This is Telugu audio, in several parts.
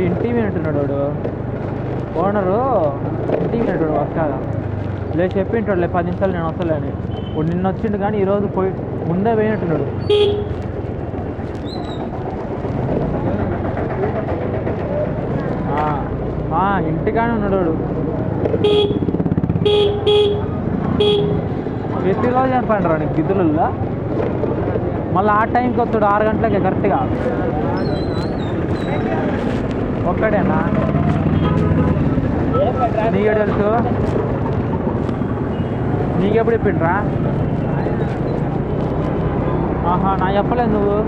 ఇంటికి వింటున్నాడు వాడు. ఓనరు ఇంటికి వింటాడు వస్తాగా లేదు చెప్పింటాడు లే 10 నిమిషాలు నేను వస్తలేని. ఇప్పుడు నిన్న వచ్చిండు కానీ ఈరోజు పోయి ముందే పోయినట్టున్నాడు. ఇంటికానే ఉన్నాడు వాడు. ప్రతిరోజు చెప్పండి రా నీకు గిద్దులలో. మళ్ళీ ఆ టైంకి వస్తాడు 6 గంటలకి కరెక్ట్గా. ఒక్కడేనా నీకే తెలుసు? నీకెప్పుడు చెప్పిండ్రా? ఆహా నా చెప్పలేదు నువ్వు.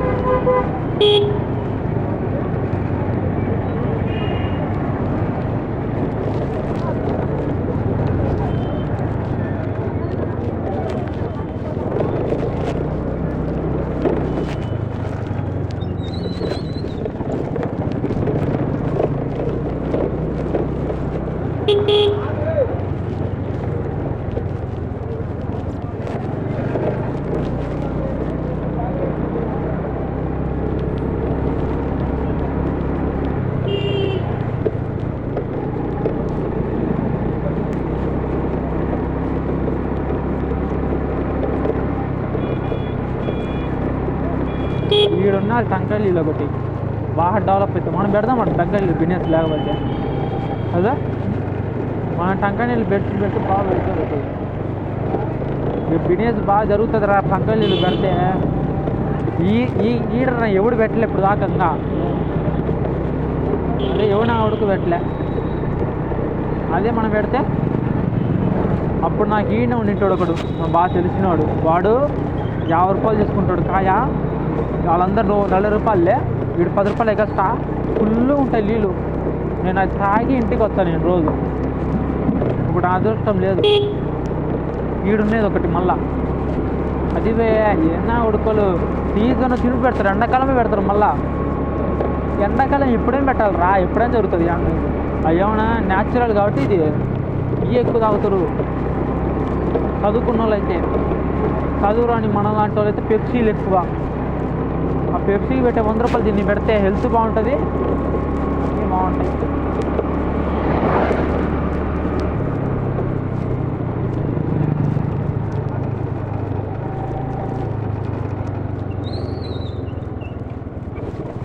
ఈడున్నారు టంకాయలు ఒకటి బాగా డెవలప్ అవుతుంది. మనం పెడదాం టంకాయలు బిజినెస్ లేకపోతే అదే మన టంకాయలు పెట్టి బాగా పెడుతుంది. బిజినెస్ బాగా జరుగుతుంది రా టంకాయలు పెడితే. ఈడన ఎవడు పెట్టలే ఇప్పుడు దాకా. అదే ఎవడు ఉడుకు పెట్టలే. అదే మనం పెడితే అప్పుడు నాకు ఈయన ఉండింటాడు ఒకడు బాగా తెలిసినవాడు. వాడు 50 రూపాయలు తీసుకుంటాడు కాయ. వాళ్ళందరూ 40 రూపాయలే, వీడు 10 రూపాయలు ఎగస్ట్రా. ఫుల్ ఉంటాయి నీళ్ళు. నేను అది తాగి ఇంటికి వస్తాను నేను రోజు. ఇప్పుడు అదృష్టం లేదు. ఈడున్నది ఒకటి మళ్ళా. అది ఏనా ఉడుకోలు సీజన్ తిని పెడతారు. ఎండాకాలమే పెడతారు. మళ్ళా ఎండాకాలం ఎప్పుడేం పెట్టాలి రా, ఎప్పుడేం జరుగుతుంది. అయ్యేమన్నా న్యాచురల్ కాబట్టి ఇది ఎక్కువ తాగుతారు చదువుకున్న వాళ్ళు అయితే. చదువురాని మన లాంటి వాళ్ళు అయితే పెప్సీలు ఎక్కువ. ఆ పెప్సీ పెట్టే 100 రూపాయలు దీన్ని పెడితే హెల్త్ బాగుంటుంది, బాగుంటాయి.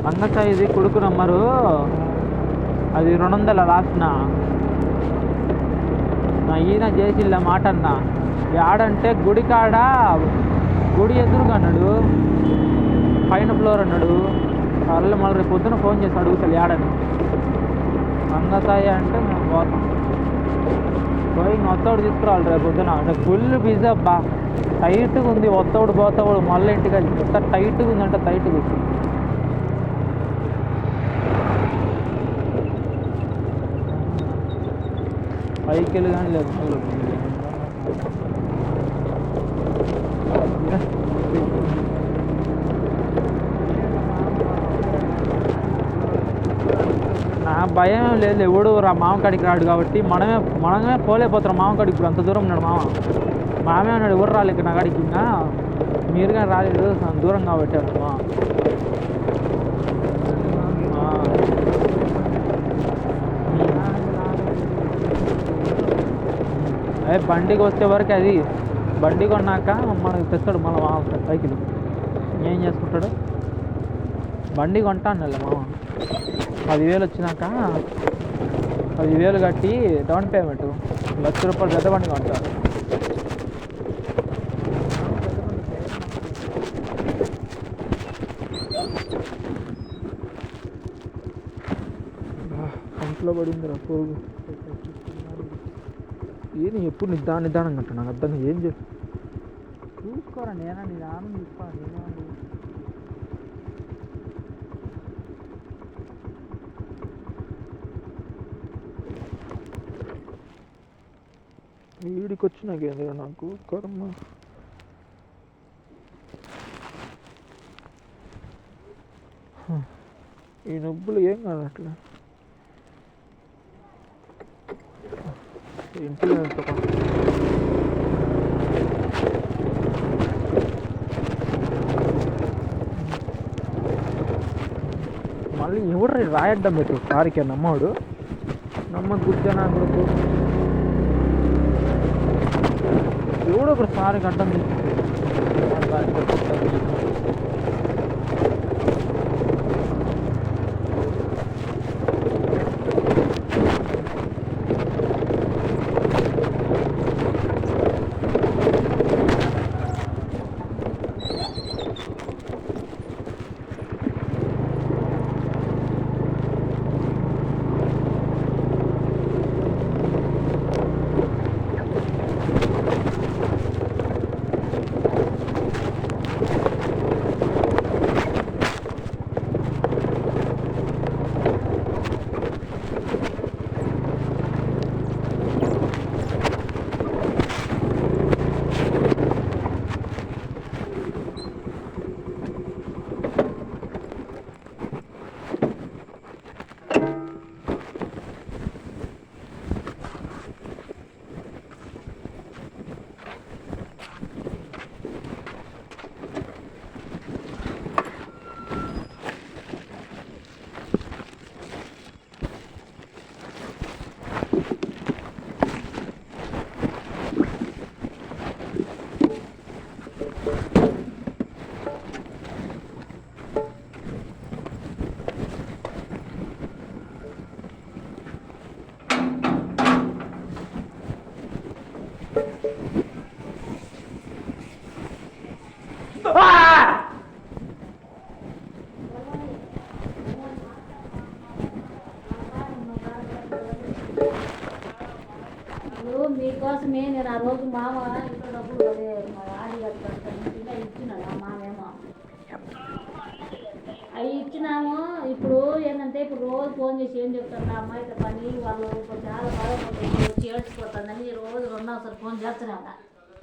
వంగకాయ ఇది కొడుకు నమ్మరు. అది 200 లాస్ట్న ఈయన చేసిల్ల మాట అన్న. ఆడంటే గుడి కాడ గుడి ఎదురుగా అన్నాడు, పైన ఫ్లోర్ అన్నాడు. సర్లే మళ్ళీ రేపు పొద్దున ఫోన్ చేసి అడుగుతాడు ఆడని. వంగకాయ అంటే మేము పోతాం పోయి ఒత్తోడు తీసుకురావాలి రేపు పొద్దున. అంటే ఫుల్ బిజీ అబ్బా, టైట్గా ఉంది. ఒత్తోడు పోతాడు మళ్ళీ ఇంటికి ఎంత టైట్గా ఉందంటే టైట్గా ఉంది. పైకి కానీ లేదు. నా భయం లేదు. ఎవడు రా మామకాడికి రాడు కాబట్టి మనమే పోలేకపోతున్నాం మామకాడికి. ఇప్పుడు అంత దూరం ఉన్నాడు మామే అన్నాడు ఎవరు రాలేదు నా కాడికి. ఇంకా మీరు కానీ రాలేదు, దూరం కాబట్టి అమ్మా. అదే బండికి వచ్చే వరకు అది బండి కొన్నాక మనకి తెస్తాడు మళ్ళీ మామ సైకిల్. ఏం చేసుకుంటాడు? బండి కొంటా అన్నలే మామ. 10,000 వచ్చినాక 10,000 కట్టి డౌన్ పేమెంట్ 1,00,000 రూపాయలు పెద్ద బండి కొంటారు. కంట్లో పడిందిరా పురుగు. ఏది ఎప్పుడు నిదానంగా అంటా నాకు అర్థం. ఏం చూసుకోరా నేనా నిదానం చూసుకోవాలి. వీడికి వచ్చినాకేంద్రా నాకు కర్మ. ఈ నొప్పులు ఏం కాదు అట్లా. ఇంటికి మళ్ళీ ఎవరు రాయడ్డం పెట్టు కారుకి నమ్మడు నమ్మ గుద్దా నా కొడుకు ఎవడో ఒకటి కారుకి అడ్డం మీకోసమే నేను ఆ రోజు మామ ఇంట్లో డబ్బులు ఆడి కట్టుకుంటాను ఇచ్చినాను ఆ మామేమో అవి ఇచ్చినాము. ఇప్పుడు ఏంటంటే ఇప్పుడు రోజు ఫోన్ చేసి ఏం చెప్తాను ఆ అమ్మాయితో పని వాళ్ళు చాలా బాధపడుతుంది వచ్చి ఏడ్చిపోతుందని రోజు రెండోసారి ఫోన్ చేస్తూనే ఉన్నా.